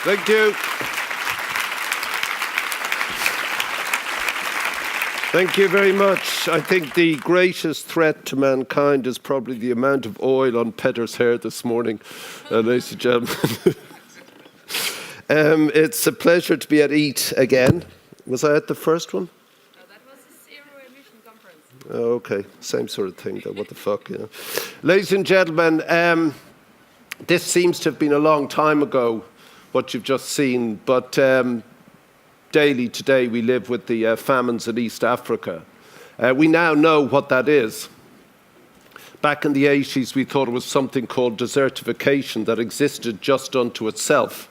Thank you. Thank you very much. I think the greatest threat to mankind is probably the amount of oil on Peter's hair this morning, ladies and gentlemen. It's a pleasure to be at EAT again. Was I at the first one? No, that was a zero-emission conference. Oh, okay, same sort of thing, though. What the fuck, you know. Ladies and gentlemen, this seems to have been a long time ago, what you've just seen, but daily today we live with the famines in East Africa. We now know what that is. Back in the 80s, we thought it was something called desertification that existed just unto itself.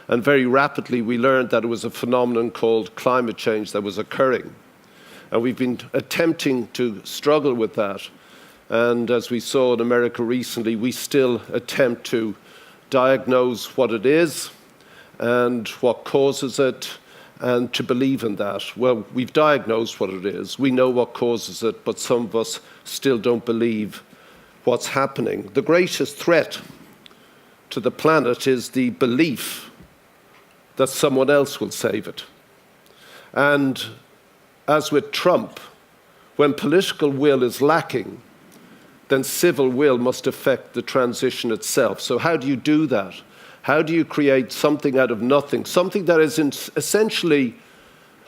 And very rapidly, we learned that it was a phenomenon called climate change that was occurring. And we've been attempting to struggle with that. And as we saw in America recently, we still attempt to diagnose what it is and what causes it, and to believe in that. Well, we've diagnosed what it is. We know what causes it, but some of us still don't believe what's happening. The greatest threat to the planet is the belief that someone else will save it. And as with Trump, when political will is lacking, then civil will must affect the transition itself. So how do you do that? How do you create something out of nothing, something that is essentially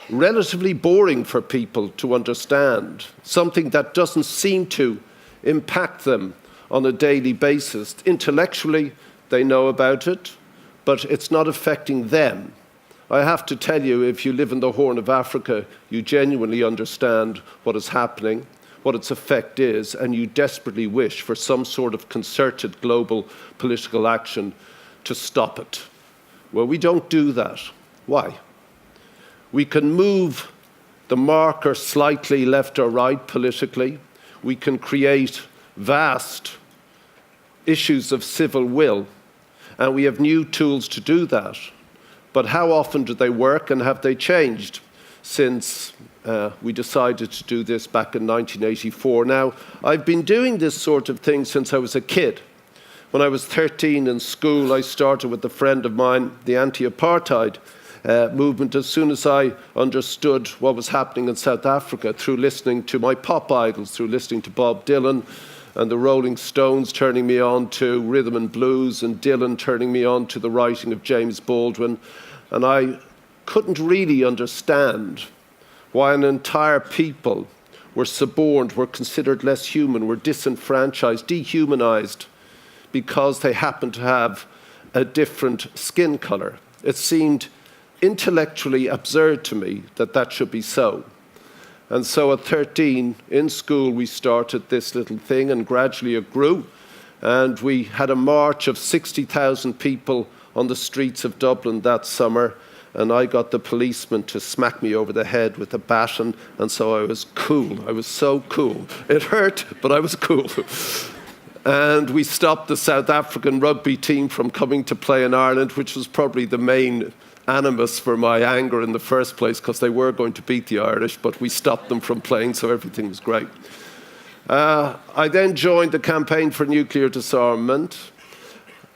relatively boring for people to understand, something that doesn't seem to impact them on a daily basis? Intellectually, they know about it, but it's not affecting them. I have to tell you, if you live in the Horn of Africa, you genuinely understand what is happening, what its effect is, and you desperately wish for some sort of concerted global political action to stop it. Well, we don't do that. Why? We can move the marker slightly left or right politically. We can create vast issues of civil will, and we have new tools to do that. But how often do they work, and have they changed since we decided to do this back in 1984? Now, I've been doing this sort of thing since I was a kid. When I was 13 in school, I started with a friend of mine, the anti-apartheid movement, as soon as I understood what was happening in South Africa, through listening to my pop idols, through listening to Bob Dylan and the Rolling Stones, turning me on to rhythm and blues, and Dylan turning me on to the writing of James Baldwin. And I couldn't really understand why an entire people were suborned, were considered less human, were disenfranchised, dehumanized, because they happened to have a different skin color. It seemed intellectually absurd to me that that should be so. And so at 13, in school, we started this little thing, and gradually it grew. And we had a march of 60,000 people on the streets of Dublin that summer, and I got the policeman to smack me over the head with a baton, and so I was cool. I was so cool. It hurt, but I was cool. And we stopped the South African rugby team from coming to play in Ireland, which was probably the main animus for my anger in the first place, because they were going to beat the Irish, but we stopped them from playing, so everything was great. I then joined the campaign for nuclear disarmament.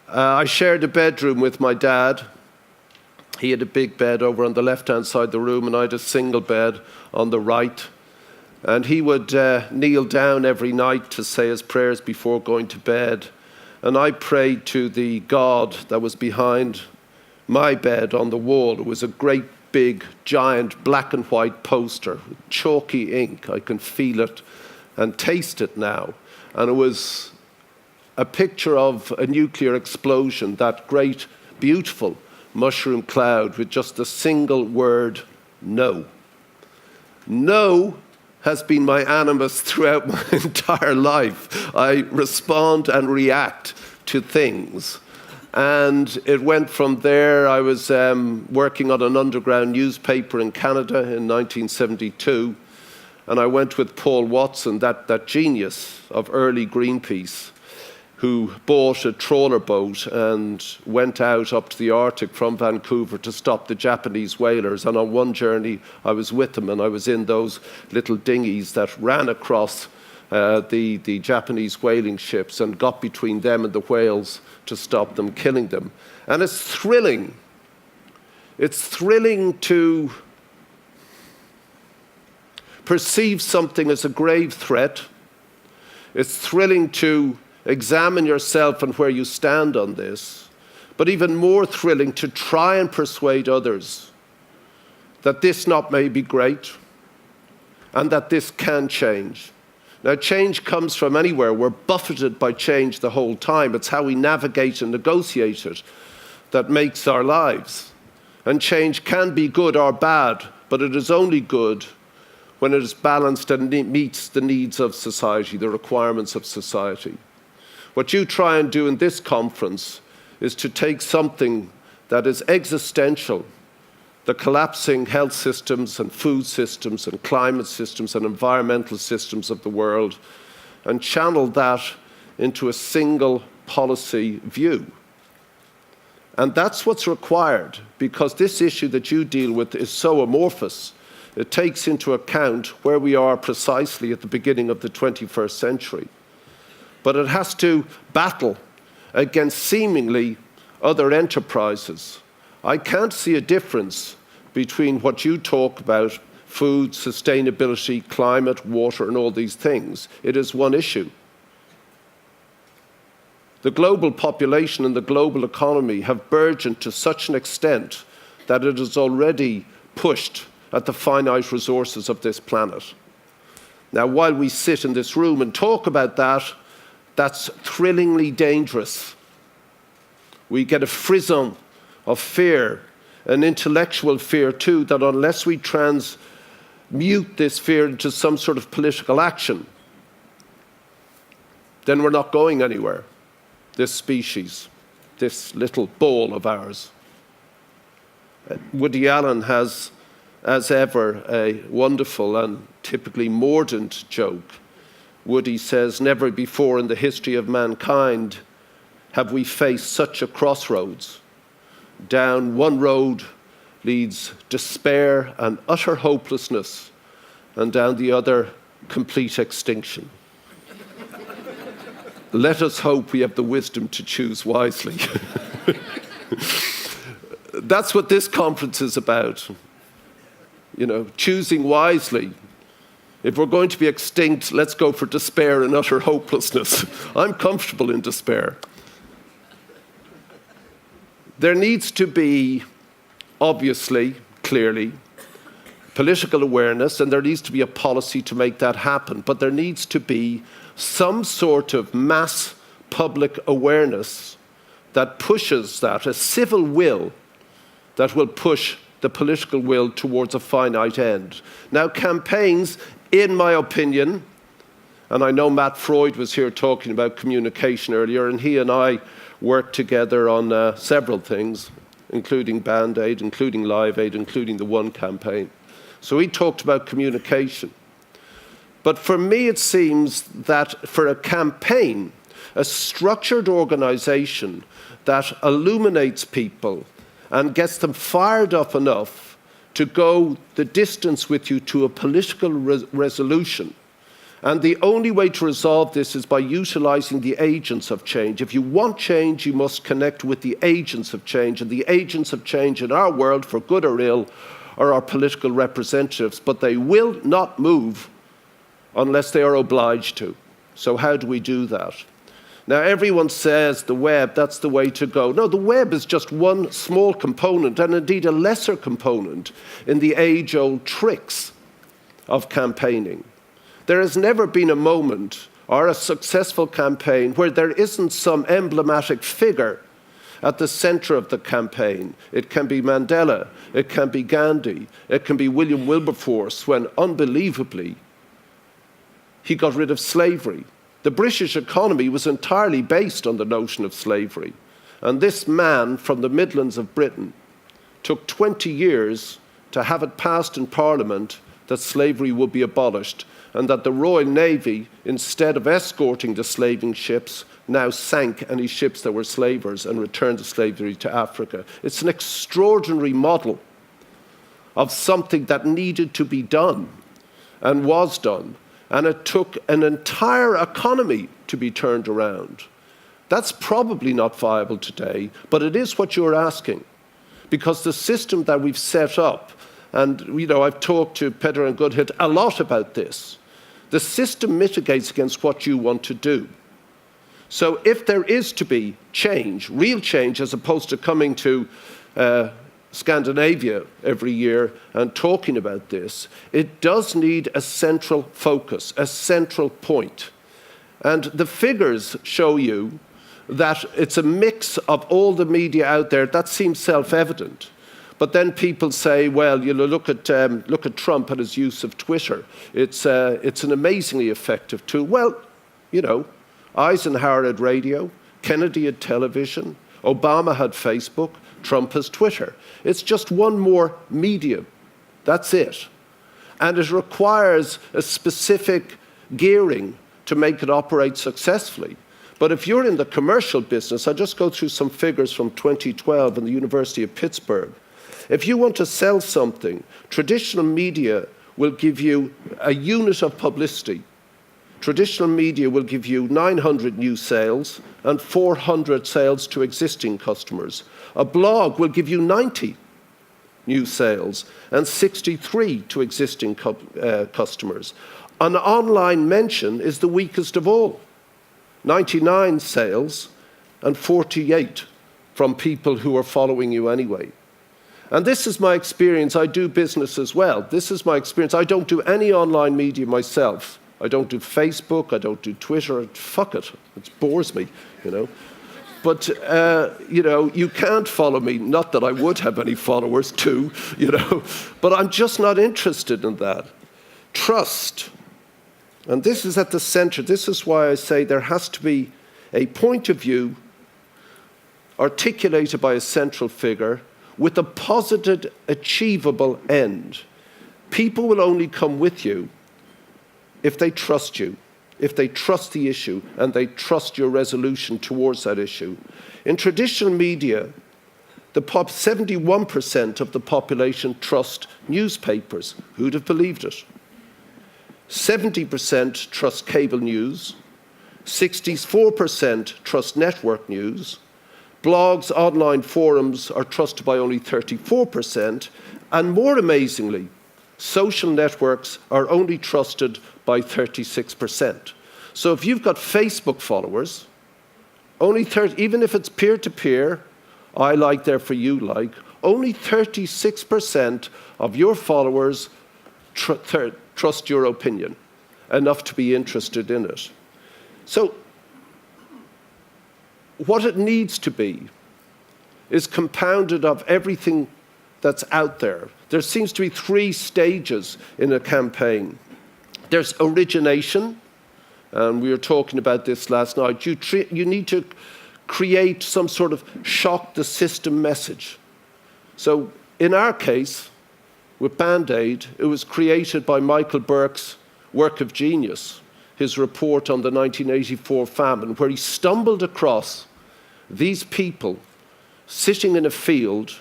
I shared a bedroom with my dad. He had a big bed over on the left-hand side of the room, and I had a single bed on the right. And he would kneel down every night to say his prayers before going to bed. And I prayed to the God that was behind my bed on the wall. It was a great, big, giant black and white poster with chalky ink. I can feel it and taste it now. And it was a picture of a nuclear explosion, that great, beautiful mushroom cloud with just a single word, no. No has been my animus throughout my entire life. I respond and react to things. And it went from there. I was working on an underground newspaper in Canada in 1972, and I went with Paul Watson, that genius of early Greenpeace, who bought a trawler boat and went out up to the Arctic from Vancouver to stop the Japanese whalers. And on one journey, I was with him, and I was in those little dinghies that ran across the Japanese whaling ships and got between them and the whales to stop them killing them. And it's thrilling It's thrilling to perceive something as a grave threat. It's thrilling to examine yourself and where you stand on this, but even more thrilling to try and persuade others that this not may be great and that this can change. Now, change comes from anywhere. We're buffeted by change the whole time. It's how we navigate and negotiate it that makes our lives. And change can be good or bad, but it is only good when it is balanced and meets the needs of society, the requirements of society. What you try and do in this conference is to take something that is existential, the collapsing health systems and food systems and climate systems and environmental systems of the world, and channel that into a single policy view. And that's what's required, because this issue that you deal with is so amorphous. It takes into account where we are precisely at the beginning of the 21st century. But it has to battle against seemingly other enterprises. I can't see a difference between what you talk about, food, sustainability, climate, water, and all these things. It is one issue. The global population and the global economy have burgeoned to such an extent that it has already pushed at the finite resources of this planet. Now, while we sit in this room and talk about that, that's thrillingly dangerous. We get a frisson of fear, an intellectual fear too, that unless we transmute this fear into some sort of political action, then we're not going anywhere, this species, this little ball of ours. Woody Allen has, as ever, a wonderful and typically mordant joke. Woody says, "Never before in the history of mankind have we faced such a crossroads. Down one road leads despair and utter hopelessness, and down the other, complete extinction. Let us hope we have the wisdom to choose wisely." That's what this conference is about. Choosing wisely. If we're going to be extinct, let's go for despair and utter hopelessness. I'm comfortable in despair. There needs to be, obviously, clearly, political awareness, and there needs to be a policy to make that happen. But there needs to be some sort of mass public awareness that pushes that, a civil will that will push the political will towards a finite end. Now, campaigns, in my opinion, and I know Matt Freud was here talking about communication earlier, and he and I worked together on several things, including Band-Aid, including Live Aid, including the One campaign. So he talked about communication. But for me, it seems that for a campaign, a structured organization that illuminates people and gets them fired up enough to go the distance with you to a political resolution. And the only way to resolve this is by utilizing the agents of change. If you want change, you must connect with the agents of change. And the agents of change in our world, for good or ill, are our political representatives. But they will not move unless they are obliged to. So how do we do that? Now, everyone says the web, that's the way to go. No, the web is just one small component, and indeed a lesser component, in the age-old tricks of campaigning. There has never been a moment or a successful campaign where there isn't some emblematic figure at the center of the campaign. It can be Mandela, it can be Gandhi, it can be William Wilberforce, when unbelievably he got rid of slavery. The British economy was entirely based on the notion of slavery. And this man from the Midlands of Britain took 20 years to have it passed in Parliament that slavery would be abolished, and that the Royal Navy, instead of escorting the slaving ships, now sank any ships that were slavers and returned the slavery to Africa. It's an extraordinary model of something that needed to be done and was done. And it took an entire economy to be turned around. That's probably not viable today, but it is what you're asking. because the system that we've set up, and I've talked to Peter and Goodhit a lot about this, the system mitigates against what you want to do. So if there is to be change, real change, as opposed to coming to Scandinavia every year and talking about this, it does need a central focus, a central point. And the figures show you that it's a mix of all the media out there. That seems self-evident. But then people say, well, look at Trump and his use of Twitter. It's an amazingly effective tool. Well, Eisenhower had radio, Kennedy had television, Obama had Facebook, Trump has Twitter. It's just one more medium. That's it. And it requires a specific gearing to make it operate successfully. But if you're in the commercial business, I'll just go through some figures from 2012 in the University of Pittsburgh. If you want to sell something, traditional media will give you a unit of publicity. Traditional media will give you 900 new sales and 400 sales to existing customers. A blog will give you 90 new sales and 63 to existing customers. An online mention is the weakest of all. 99 sales and 48 from people who are following you anyway. And this is my experience. I do business as well. This is my experience. I don't do any online media myself. I don't do Facebook, I don't do Twitter, fuck it bores me, But, you can't follow me, not that I would have any followers too, but I'm just not interested in that. Trust, and this is at the center. This is why I say there has to be a point of view articulated by a central figure with a positive, achievable end. People will only come with you if they trust you, if they trust the issue and they trust your resolution towards that issue. In traditional media, 71% of the population trust newspapers. Who'd have believed it? 70% trust cable news, 64% trust network news, blogs, online forums are trusted by only 34%, and more amazingly, social networks are only trusted by 36%. So if you've got Facebook followers, only 30, even if it's peer-to-peer, I like, therefore you like, only 36% of your followers trust your opinion, enough to be interested in it. So what it needs to be is compounded of everything that's out there. There seems to be 3 stages in a campaign. There's origination, and we were talking about this last night. You need to create some sort of shock the system message. So in our case, with Band-Aid, it was created by Michael Burke's work of genius, his report on the 1984 famine, where he stumbled across these people sitting in a field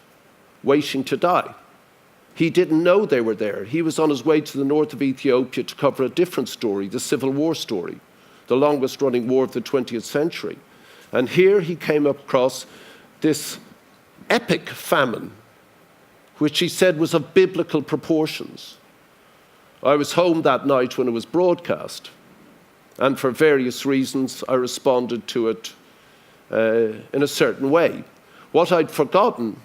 waiting to die. He didn't know they were there. He was on his way to the north of Ethiopia to cover a different story, the Civil War story, the longest-running war of the 20th century. And here he came across this epic famine, which he said was of biblical proportions. I was home that night when it was broadcast, and for various reasons I responded to it in a certain way. What I'd forgotten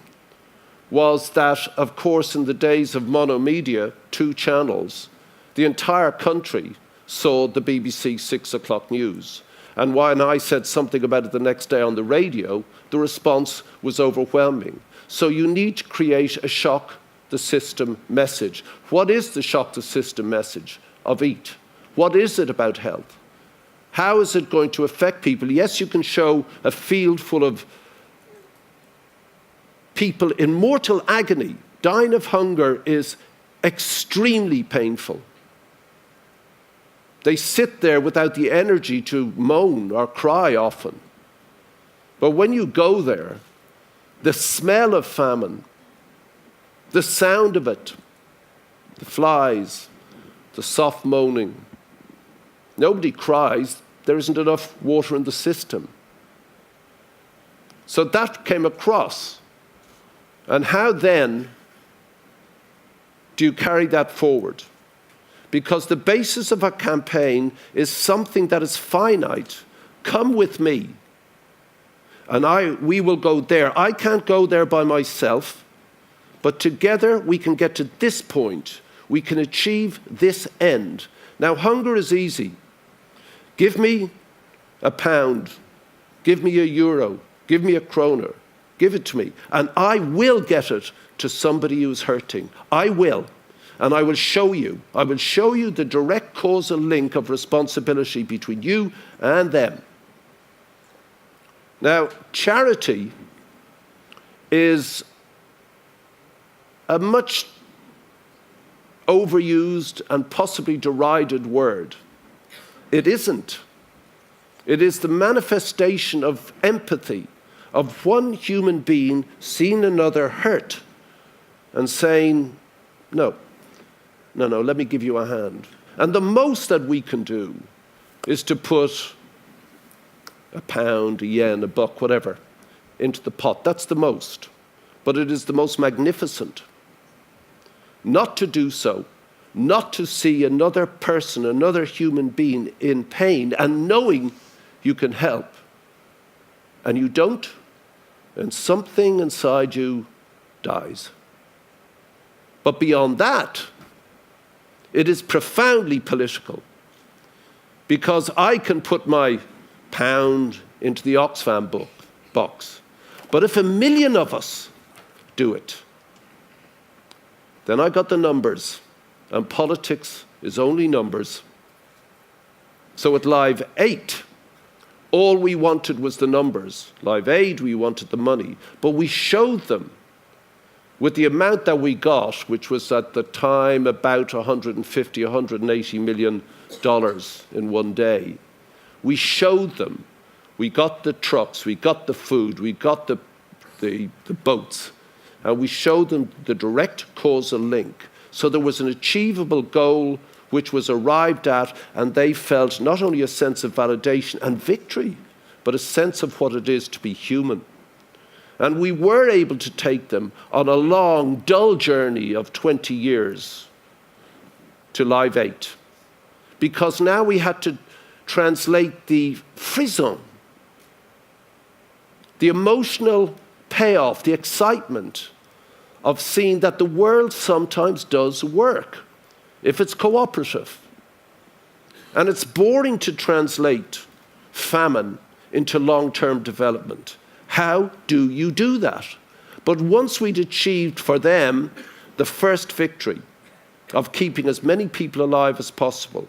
was that, of course, in the days of monomedia, 2 channels, the entire country saw the BBC 6 o'clock news. And when I said something about it the next day on the radio, the response was overwhelming. So you need to create a shock the system message. What is the shock the system message of EAT? What is it about health? How is it going to affect people? Yes, you can show a field full of people in mortal agony. Dying of hunger is extremely painful. They sit there without the energy to moan or cry often. But when you go there, the smell of famine, the sound of it, the flies, the soft moaning, nobody cries. There isn't enough water in the system. So that came across And how then do you carry that forward? Because the basis of a campaign is something that is finite. Come with me, and we will go there. I can't go there by myself, but together we can get to this point. We can achieve this end. Now, hunger is easy. Give me £1, give me €1, give me a kroner, give it to me, and I will get it to somebody who's hurting. I will. And I will show you the direct causal link of responsibility between you and them. Now, charity is a much overused and possibly derided word. It isn't. It is the manifestation of empathy, of one human being seeing another hurt and saying, no, let me give you a hand. And the most that we can do is to put £1, £1, £1, whatever, into the pot. That's the most. But it is the most magnificent. Not to do so, not to see another person, another human being in pain, and knowing you can help, and you don't, and something inside you dies. But beyond that, it is profoundly political, because I can put my £1 into the Oxfam box, but if 1 million of us do it, then I got the numbers, and politics is only numbers. So at Live 8, all we wanted was the numbers. Live Aid, we wanted the money, but we showed them with the amount that we got, which was at the time about $150, $180 million in one day. We showed them. We got the trucks, we got the food, we got the boats, and we showed them the direct causal link. So there was an achievable goal which was arrived at, and they felt not only a sense of validation and victory, but a sense of what it is to be human. And we were able to take them on a long, dull journey of 20 years to Live 8. Because now we had to translate the frisson, the emotional payoff, the excitement of seeing that the world sometimes does work, if it's cooperative. And it's boring to translate famine into long-term development. How do you do that? But once we'd achieved for them the first victory of keeping as many people alive as possible,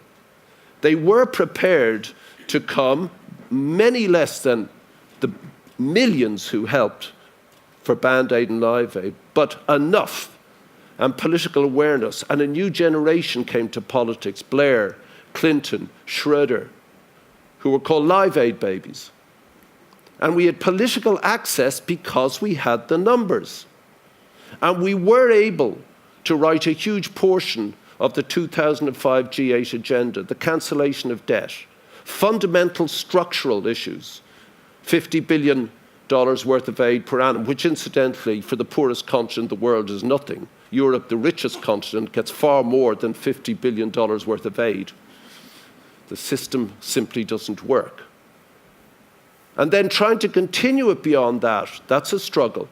they were prepared to come, many less than the millions who helped for Band-Aid and Live Aid, but enough, and political awareness, and a new generation came to politics, Blair, Clinton, Schroeder, who were called Live Aid babies. And we had political access because we had the numbers. And we were able to write a huge portion of the 2005 G8 agenda, the cancellation of debt, fundamental structural issues, $50 billion worth of aid per annum, which incidentally, for the poorest continent in the world is nothing. Europe, the richest continent, gets far more than $50 billion worth of aid. The system simply doesn't work. And then trying to continue it beyond that, that's a struggle.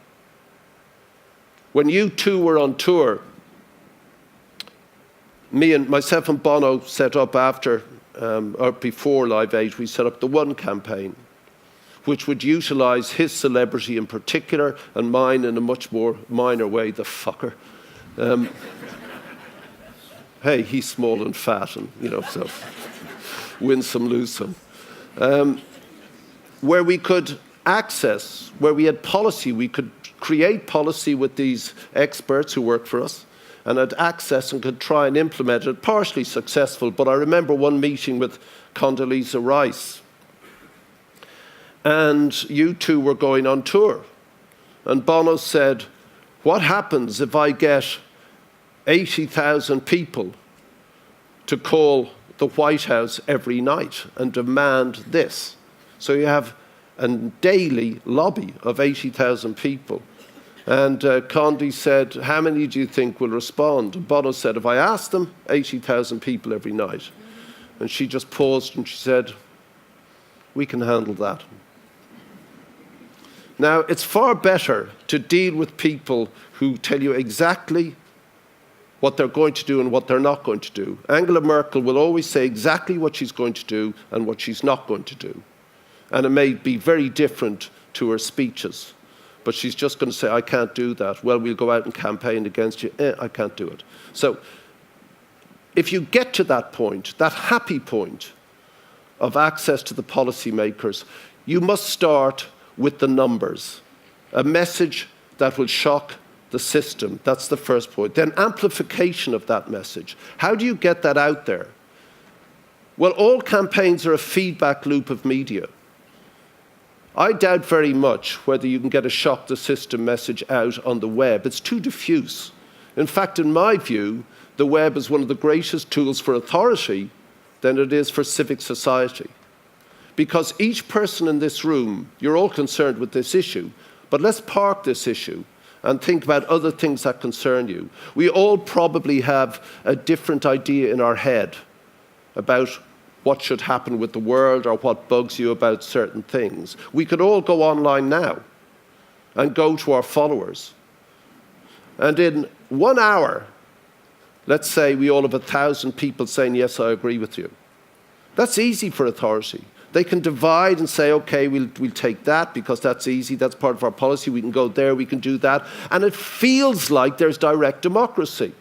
When you two were on tour, myself and Bono set up after, or before Live 8, we set up the One campaign, which would utilize his celebrity in particular, and mine in a much more minor way, the fucker. Hey, he's small and fat, and, so win some, lose some. Where we could access, where we had policy, we could create policy with these experts who worked for us, and had access and could try and implement it, partially successful. But I remember one meeting with Condoleezza Rice, and you two were going on tour. And Bono said, what happens if I get 80,000 people to call the White House every night and demand this? So you have a daily lobby of 80,000 people. And Condi said, how many do you think will respond? And Bono said, if I asked them, 80,000 people every night. And she just paused and she said, we can handle that. Now, it's far better to deal with people who tell you exactly what they're going to do and what they're not going to do. Angela Merkel will always say exactly what she's going to do and what she's not going to do. And it may be very different to her speeches. But she's just going to say, I can't do that. Well, we'll go out and campaign against you. I can't do it. So if you get to that point, that happy point of access to the policymakers, you must start with the numbers. A message that will shock the system. That's the first point. Then amplification of that message. How do you get that out there? Well, all campaigns are a feedback loop of media. I doubt very much whether you can get a shock the system message out on the web. It's too diffuse. In fact, in my view, the web is one of the greatest tools for authority than it is for civic society. Because each person in this room, you're all concerned with this issue, but let's park this issue and think about other things that concern you. We all probably have a different idea in our head about what should happen with the world or what bugs you about certain things. We could all go online now and go to our followers. And in 1 hour, let's say we all have 1,000 people saying, yes, I agree with you. That's easy for authority. They can divide and say, okay, we'll take that because that's easy, that's part of our policy, we can go there, we can do that. And it feels like there's direct democracy.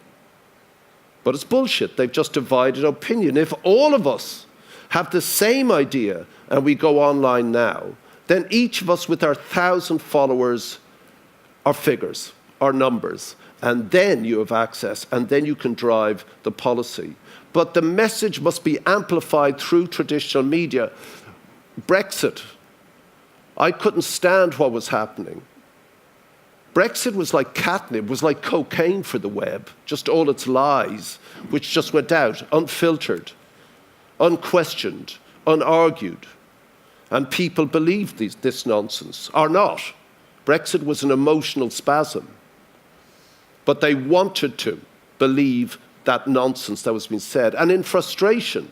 But it's bullshit. They've just divided opinion. If all of us have the same idea and we go online now, then each of us with our 1,000 followers are figures, are numbers. And then you have access, and then you can drive the policy. But the message must be amplified through traditional media. Brexit. I couldn't stand what was happening. Brexit was like catnip, was like cocaine for the web, just all its lies, which just went out, unfiltered, unquestioned, unargued. And people believed this nonsense, or not. Brexit was an emotional spasm. But they wanted to believe that nonsense that was being said. And in frustration,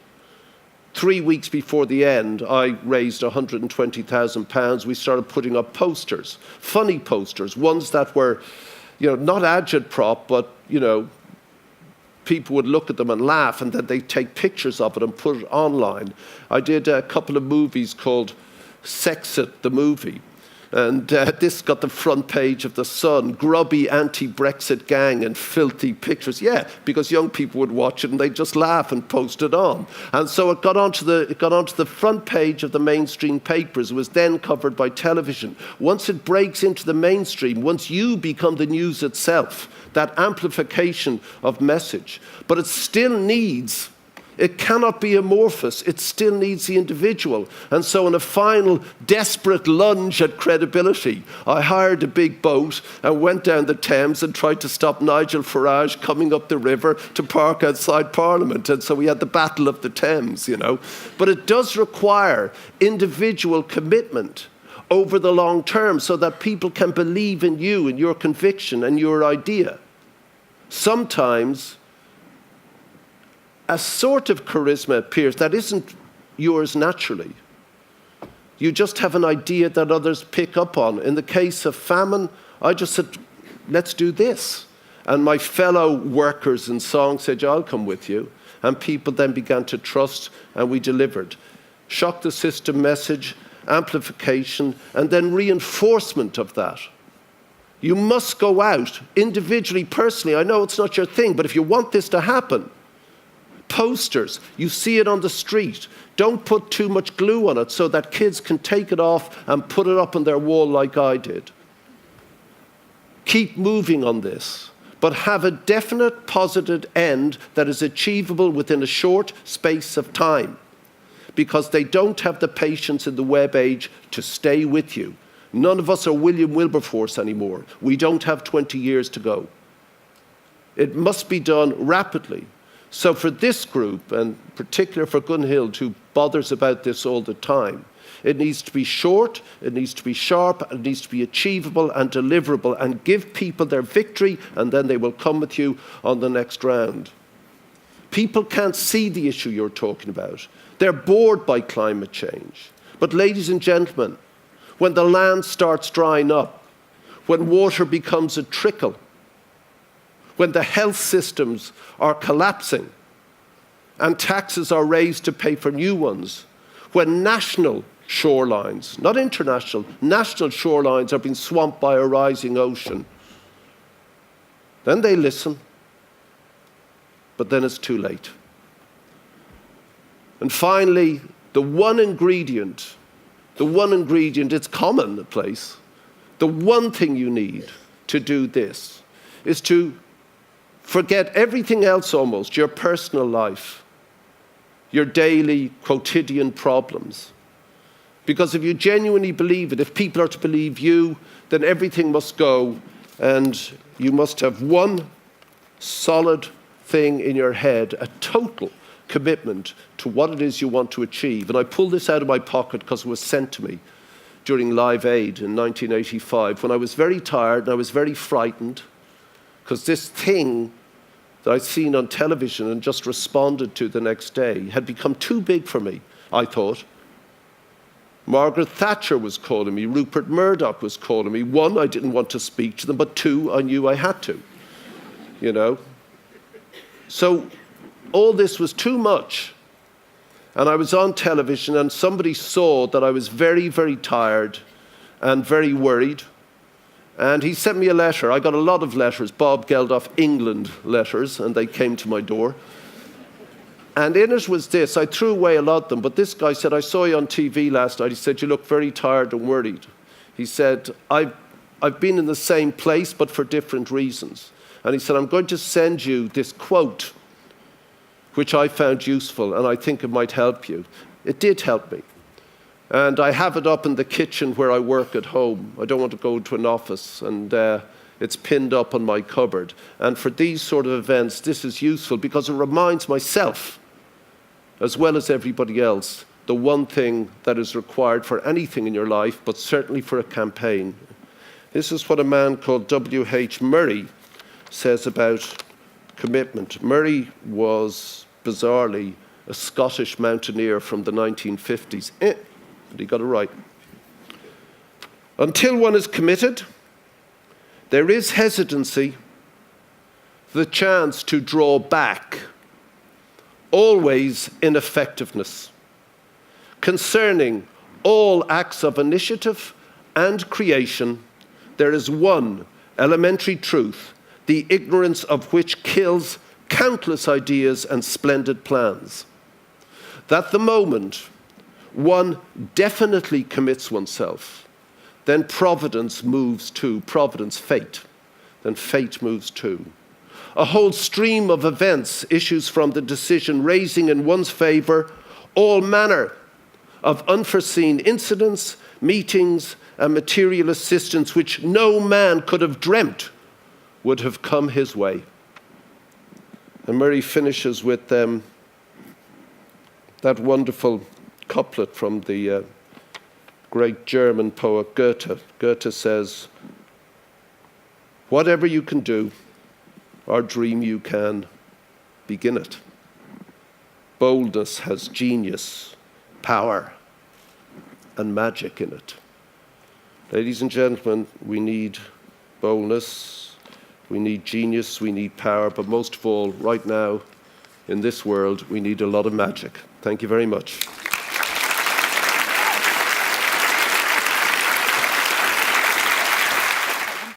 3 weeks before the end, I raised £120,000. We started putting up posters, funny posters, ones that were, not agitprop, but, people would look at them and laugh, and then they'd take pictures of it and put it online. I did a couple of movies called Sexit, the movie. And this got the front page of The Sun, grubby anti-Brexit gang and filthy pictures. Yeah, because young people would watch it and they'd just laugh and post it on. And so it got onto the front page of the mainstream papers. It was then covered by television. Once it breaks into the mainstream, once you become the news itself, that amplification of message. But it still needs... It cannot be amorphous. It still needs the individual. And so in a final desperate lunge at credibility, I hired a big boat and went down the Thames and tried to stop Nigel Farage coming up the river to park outside Parliament. And so we had the Battle of the Thames, But it does require individual commitment over the long term so that people can believe in you and your conviction and your idea. Sometimes a sort of charisma appears that isn't yours naturally. You just have an idea that others pick up on. In the case of famine, I just said, let's do this. And my fellow workers in song said, I'll come with you. And people then began to trust, and we delivered. Shock the system message, amplification, and then reinforcement of that. You must go out individually, personally. I know it's not your thing, but if you want this to happen, posters, you see it on the street. Don't put too much glue on it so that kids can take it off and put it up on their wall like I did. Keep moving on this, but have a definite positive end that is achievable within a short space of time, because they don't have the patience in the web age to stay with you. None of us are William Wilberforce anymore. We don't have 20 years to go. It must be done rapidly. So for this group, and particularly for Gunhild, who bothers about this all the time, It needs to be short, it needs to be sharp, it needs to be achievable and deliverable, and give people their victory, and then they will come with you on the next round. People can't see the issue you're talking about. They're bored by climate change. But ladies and gentlemen, when the land starts drying up, when water becomes a trickle, when the health systems are collapsing and taxes are raised to pay for new ones, when national shorelines, not international, national shorelines are being swamped by a rising ocean, then they listen. But then it's too late. And finally, the one ingredient, it's commonplace. The one thing you need to do this is to forget everything else almost, your personal life, your daily, quotidian problems. Because if you genuinely believe it, if people are to believe you, then everything must go, and you must have one solid thing in your head, a total commitment to what it is you want to achieve. And I pulled this out of my pocket because it was sent to me during Live Aid in 1985, when I was very tired and I was very frightened, because this thing that I'd seen on television and just responded to the next day had become too big for me, I thought. Margaret Thatcher was calling me, Rupert Murdoch was calling me. One, I didn't want to speak to them, but two, I knew I had to, you know. So all this was too much. And I was on television and somebody saw that I was very, very tired and very worried. And he sent me a letter. I got a lot of letters, Bob Geldof, England letters, and they came to my door. And in it was this. I threw away a lot of them, but this guy said, I saw you on TV last night. He said, you look very tired and worried. He said, I've been in the same place, but for different reasons. And he said, I'm going to send you this quote, which I found useful, and I think it might help you. It did help me. And I have it up in the kitchen where I work at home. I don't want to go to an office, and it's pinned up on my cupboard. And for these sort of events, this is useful because it reminds myself, as well as everybody else, the one thing that is required for anything in your life, but certainly for a campaign. This is what a man called W.H. Murray says about commitment. Murray was, bizarrely, a Scottish mountaineer from the 1950s. But he got it right. Until one is committed, there is hesitancy, the chance to draw back, always ineffectiveness. Concerning all acts of initiative and creation, there is one elementary truth, the ignorance of which kills countless ideas and splendid plans. That the moment one definitely commits oneself, then providence moves too, fate, then fate moves too. A whole stream of events issues from the decision, raising in one's favor all manner of unforeseen incidents, meetings, and material assistance which no man could have dreamt would have come his way. And Murray finishes with that wonderful couplet from the great German poet Goethe. Goethe says, whatever you can do, or dream you can, begin it. Boldness has genius, power, and magic in it. Ladies and gentlemen, we need boldness, we need genius, we need power, but most of all, right now, in this world, we need a lot of magic. Thank you very much.